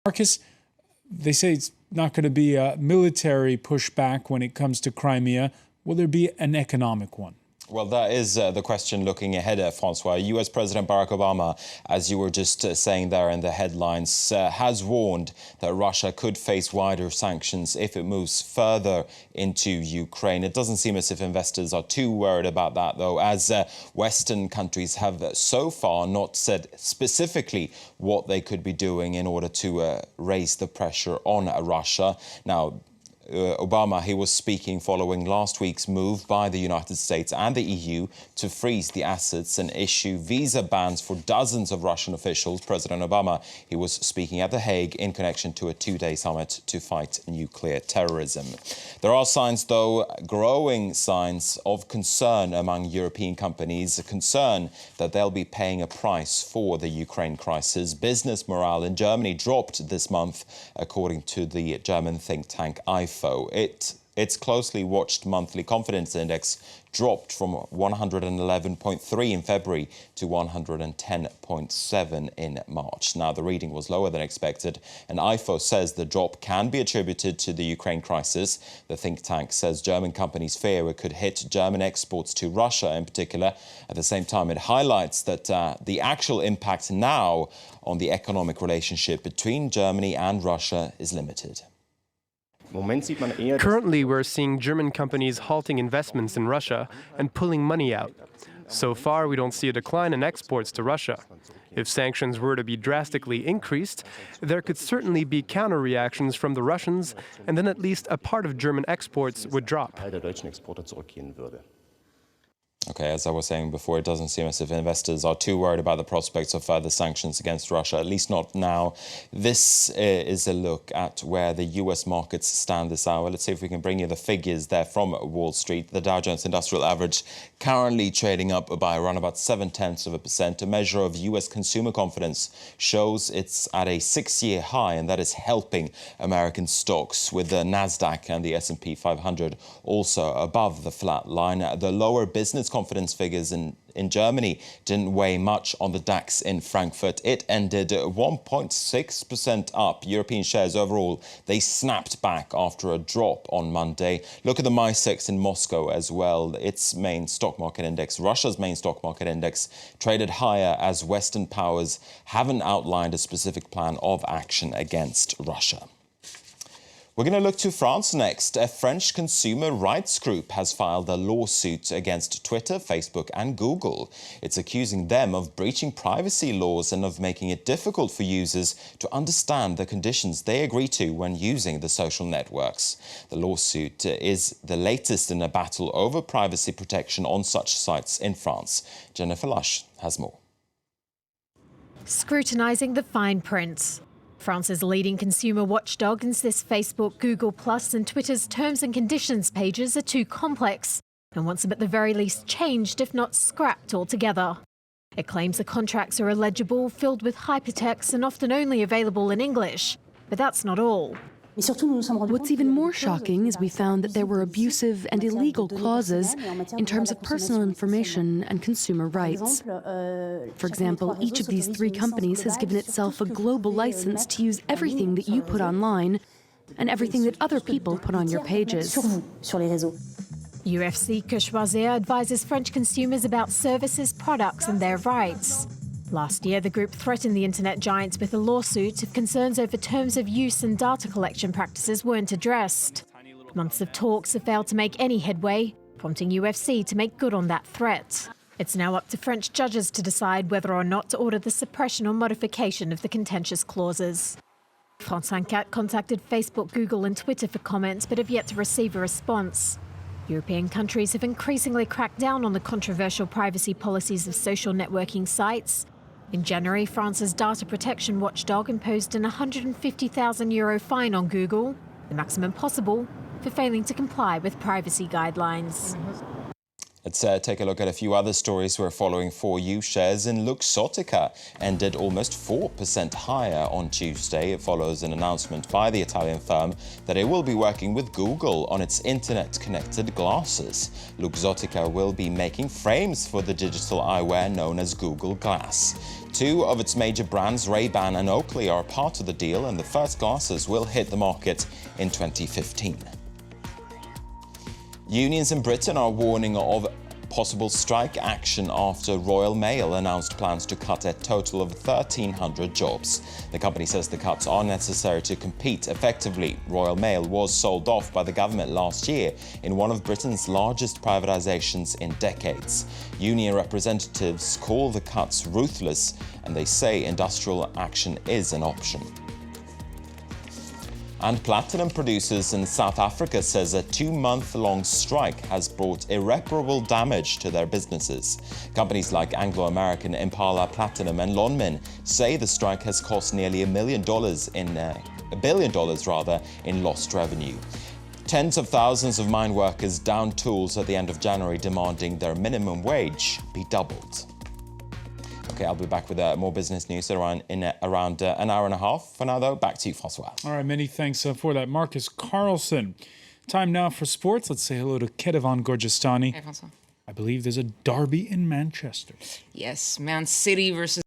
Marcus, they say it's not going to be a military pushback when it comes to Crimea. Will there be an economic one? Well, that is the question looking ahead, Francois. US President Barack Obama, as you were just saying there in the headlines, has warned that Russia could face wider sanctions if it moves further into Ukraine. It doesn't seem as if investors are too worried about that, though, as Western countries have so far not said specifically what they could be doing in order to raise the pressure on Russia. Now, Obama, he was speaking following last week's move by the United States and the EU to freeze the assets and issue visa bans for dozens of Russian officials. President Obama, he was speaking at The Hague in connection to a two-day summit to fight nuclear terrorism. There are signs, though, growing signs of concern among European companies, a concern that they'll be paying a price for the Ukraine crisis. Business morale in Germany dropped this month, according to the German think tank IFO. Its closely watched monthly confidence index dropped from 111.3 in February to 110.7 in March. Now, the reading was lower than expected, and IFO says the drop can be attributed to the Ukraine crisis. The think tank says German companies fear it could hit German exports to Russia in particular. At the same time, it highlights that the actual impact now on the economic relationship between Germany and Russia is limited. Currently, we're seeing German companies halting investments in Russia and pulling money out. So far, we don't see a decline in exports to Russia. If sanctions were to be drastically increased, there could certainly be counter-reactions from the Russians, and then at least a part of German exports would drop. Okay, as I was saying before, it doesn't seem as if investors are too worried about the prospects of further sanctions against Russia, at least not now. This is a look at where the US markets stand this hour. Let's see if we can bring you the figures there from Wall Street. The Dow Jones Industrial Average currently trading up by around about 0.7%. A measure of US consumer confidence shows it's at a 6-year high, and that is helping American stocks, with the Nasdaq and the S&P 500 also above the flat line. The lower business confidence figures in Germany didn't weigh much on the DAX in Frankfurt. It ended 1.6% up. European shares overall, they snapped back after a drop on Monday. Look at the MySex in Moscow as well. Its main stock market index, Russia's main stock market index, traded higher as Western powers haven't outlined a specific plan of action against Russia. We're going to look to France next. A French consumer rights group has filed a lawsuit against Twitter, Facebook and Google. It's accusing them of breaching privacy laws and of making it difficult for users to understand the conditions they agree to when using the social networks. The lawsuit is the latest in a battle over privacy protection on such sites in France. Jennifer Lush has more. Scrutinising the fine print. France's leading consumer watchdog insists Facebook, Google Plus and Twitter's terms and conditions pages are too complex and wants them at the very least changed, if not scrapped altogether. It claims the contracts are illegible, filled with hypertext and often only available in English. But that's not all. What's even more shocking is we found that there were abusive and illegal clauses in terms of personal information and consumer rights. For example, each of these 3 companies has given itself a global license to use everything that you put online and everything that other people put on your pages. UFC Que Choisir advises French consumers about services, products and their rights. Last year, the group threatened the internet giants with a lawsuit if concerns over terms of use and data collection practices weren't addressed. Months of talks have failed to make any headway, prompting UFC to make good on that threat. It's now up to French judges to decide whether or not to order the suppression or modification of the contentious clauses. France 24 contacted Facebook, Google and Twitter for comments, but have yet to receive a response. European countries have increasingly cracked down on the controversial privacy policies of social networking sites. In January, France's data protection watchdog imposed an €150,000 fine on Google, the maximum possible, for failing to comply with privacy guidelines. Let's take a look at a few other stories we're following for you. Shares in Luxottica ended almost 4% higher on Tuesday. It follows an announcement by the Italian firm that it will be working with Google on its internet-connected glasses. Luxottica will be making frames for the digital eyewear known as Google Glass. Two of its major brands, Ray-Ban and Oakley, are part of the deal, and the first glasses will hit the market in 2015. Unions in Britain are warning of possible strike action after Royal Mail announced plans to cut a total of 1,300 jobs. The company says the cuts are necessary to compete effectively. Royal Mail was sold off by the government last year in one of Britain's largest privatisations in decades. Union representatives call the cuts ruthless, and they say industrial action is an option. And platinum producers in South Africa says a 2-month-long strike has brought irreparable damage to their businesses. Companies like Anglo American, Impala Platinum and Lonmin say the strike has cost nearly $1 billion in lost revenue. Tens of thousands of mine workers downed tools at the end of January, demanding their minimum wage be doubled. Okay, I'll be back with more business news around an hour and a half. For now, though, back to you, Francois. All right, many thanks for that, Marcus Carlson. Time now for sports. Let's say hello to Kedevan Gorgestani. Hey, Francois. I believe there's a derby in Manchester. Yes, Man City versus